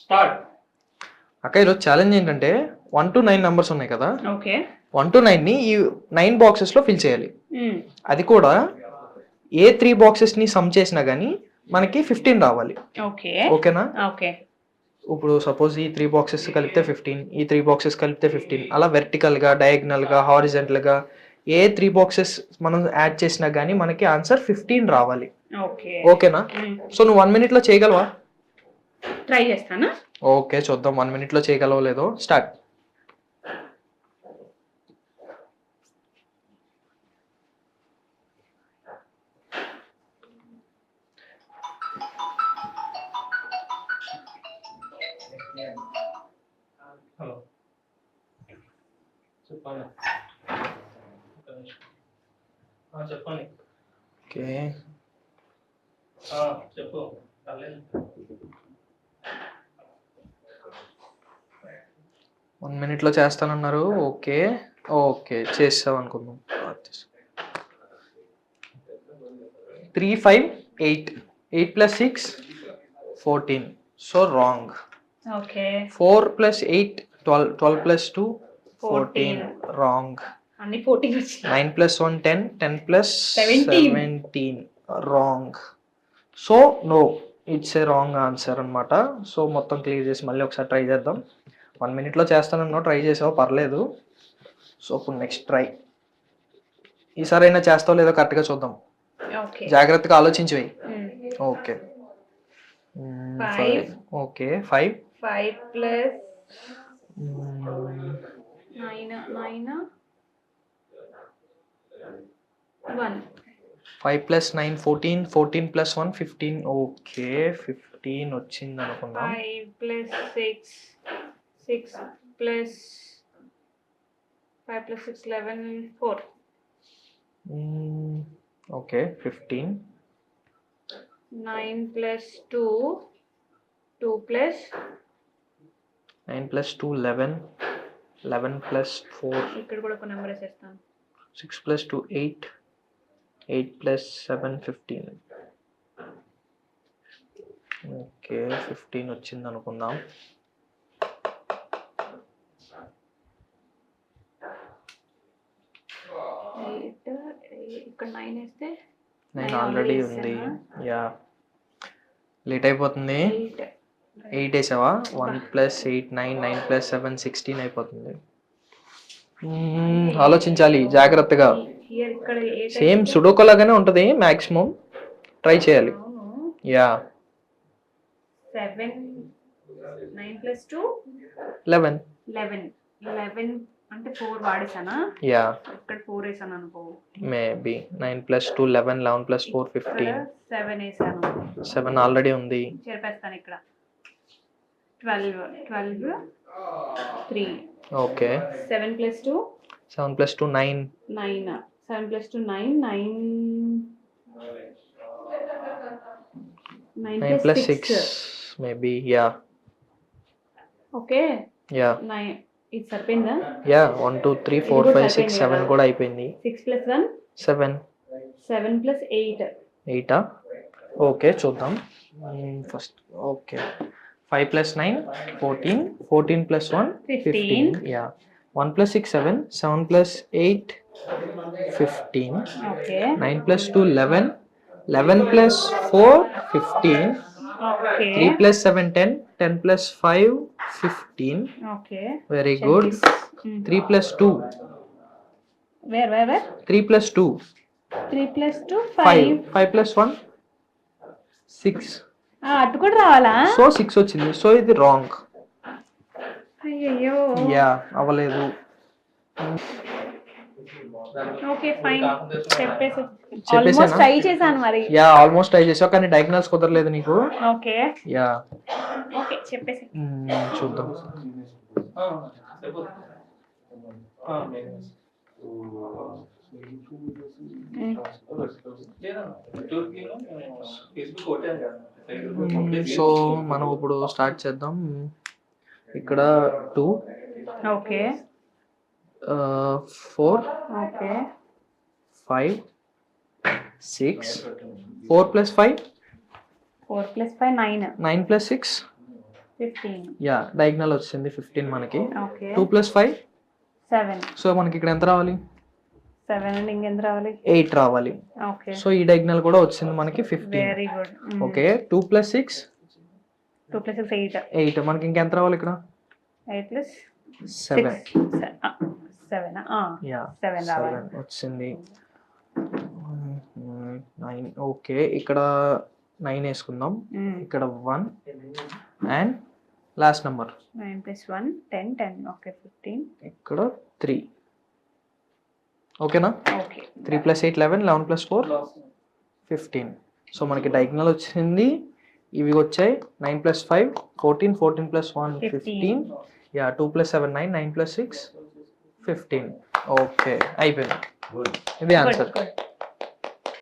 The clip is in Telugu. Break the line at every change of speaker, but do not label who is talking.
స్టార్ట్.
అక్క ఈరోజు ఛాలెంజ్ ఏంటంటే 1 to 9 నెంబర్స్ ఉన్నాయి కదా,
ఓకే
1 to 9 ని ఈ 9 బాక్సెస్ లో ఫిల్ చేయాలి. అది కూడా ఏ 3 బాక్సెస్ ని సమ్ చేసినా గానీ మనకి 15 రావాలి.
ఓకే
ఓకేనా?
ఓకే
ఇప్పుడు సపోజ్ ఈ 3 బాక్సెస్ కలిపితే 15, ఈ 3 బాక్సెస్ కలిపితే 15, అలా వెర్టికల్ గా, డయాగ్నల్ గా, హారిజెంటల్ గా ఏ 3 బాక్సెస్ మనం యాడ్ చేసినా గానీ మనకి ఆన్సర్ 15 రావాలి.
ఓకే
ఓకేనా? సో నువ్వు 1 minute లో చేయగలవా?
ట్రై చేస్తాను.
ఓకే చూద్దాం 1 minute లో చేయగలవో లేదో. స్టార్ట్.
హలో చెప్పండి. చెప్పండి.
ఓకే
చెప్పు. పర్లేదు.
1 minute లో చేస్తానన్నారు. ఓకే ఓకే చేస్తాం అనుకుందాం. 3, 5, 8, 8 plus 6, 14. So wrong.
Okay
4 plus 8, 12, 12 plus 2, 14. Wrong.
అన్ని 14 వచ్చింది.
9 plus 1, 10, 10 plus 17. Wrong. So no, it's a wrong answer అనమాట. సో మొత్తం క్లియర్ చేసి మళ్ళీ ఒకసారి ట్రై చేద్దాం. 1 minute లో చేస్తానన్నా ట్రై చేసావు, పర్లేదు. సో ఇప్పుడు నెక్స్ట్ ట్రై. ఈసారి అయినా చేస్తావు లేదో కరెక్ట్గా చూద్దాం.
ఓకే
జాగ్రత్తగా ఆలోచించి వెయ్యి. Okay
5.
Okay 5
5 plus 9 1
5 plus 9 14, 14 plus 1 15. Okay 15 వచ్చింది అనుకుందాం.
5 plus 6 6 plus 5 plus 6 11 4.
Okay 15.
9 plus 2 2 plus
9 plus 2 11, 11 plus 4
ఇక్కడ కూడా ఒక నెంబర్ వేసేస్తాను.
6 plus 2 8, 8 plus 7 15. ఓకే 15 వచ్చింది అనుకుందాం.
ఇక్కడ 9 వేస్తే
9 ఆల్రెడీ ఉంది. యా లేట్ అయిపోతుంది. 8 వేసావా? 1 plus 8 9, 9 plus 7 16 అయిపోతుంది. ఆలోచించాలి జాగ్రత్తగా. సేమ్ సుడోకో లాగానే ఉంటుంది మాక్సిమం. ట్రై చేయాలి. Yeah
7 9 plus 2
11.
11 అంటే 4 వాడేసానా?
యా
ఇక్కడ 4 వేసాను అనుకో.
Maybe 9 plus 2 11, 11 plus 4 15.
7 వేసాను.
7 ఆల్రెడీ ఉంది.
చేర్పేస్తాను ఇక్కడ. 12 3.
Okay
7 plus 2
7 plus 2 9.
7 plus 2 9
9 plus 6 maybe. Yeah
okay
yeah
9 ఇది సరిపోయిందా?
యా 1 2 3 4 5 6 7 కూడా అయిపోయింది.
6 ప్లస్ 1
7.
7 ప్లస్ 8
8. ఓకే చూద్దాం first. Okay 5 plus 9 14, 14 plus 1 15. Yeah 1 plus 6 7, 7 plus 8 15.
Okay
9 plus 2 11, 11 plus 4 15.
Okay
3 plus 7 10, 10 plus 5 15.
Okay
very good. 3 plus 2
where
3 plus 2
3 plus 2
5,
5.
5 plus 1 6.
అటు కూడా రావాలా?
సో 6 వచ్చింది. సో ఇది రాంగ్.
అయ్యో
యా అవ్వలేదు.
ఓకే ఫైన్ చెప్పేసి ఆల్మోస్ట్ ట్రై చేశాను మరి.
యా ఆల్మోస్ట్ ట్రై చేసావు కానీ డయాగ్నల్స్ కుదరలేదు నీకు.
ఓకే
యా
ఓకే చెప్పేసి
చూద్దాం. సో మనం ఇప్పుడు స్టార్ట్ చేద్దాం. ఇక్కడ 2
okay
4
okay
5 6 4 plus 5
4 plus 5 9
9 plus 6
15.
Yeah diagonal వచ్చింది 15 మనకి.
ఓకే
2 + 5
7.
సో మనకి ఇక్కడ ఎంత రావాలి?
7 అండ్ ఇంకెంత రావాలి?
8 రావాలి.
ఓకే
సో ఈ డయాగ్నల్ కూడా వచ్చింది మనకి 15.
Very good.
ఓకే 2 + 6
2 + 6 8.
8 మనకి ఇంకెంత రావాలి ఇక్కడ?
8 +
7.
7
యా
7 రావాలి.
7 వచ్చింది. 9. ఓకే ఇక్కడ 9 వేసుకుందాం. ఇక్కడ 1 అండ్ లాస్ట్ నెంబర్
9 + 1 10 10. ఓకే 15.
ఇక్కడ 3. ఓకేనా?
ఓకే
3 + 8 11, 11 + 4 15. సో మనకి డయాగ్నల్ వచ్చింది, ఇవి వచ్చాయి. 9 + 5 14, 14 + 1 15. యా 2 + 7 9, 9 + 6 15. ఓకే అయిపోయింది. ఇది ఆన్సర్.
గుడ్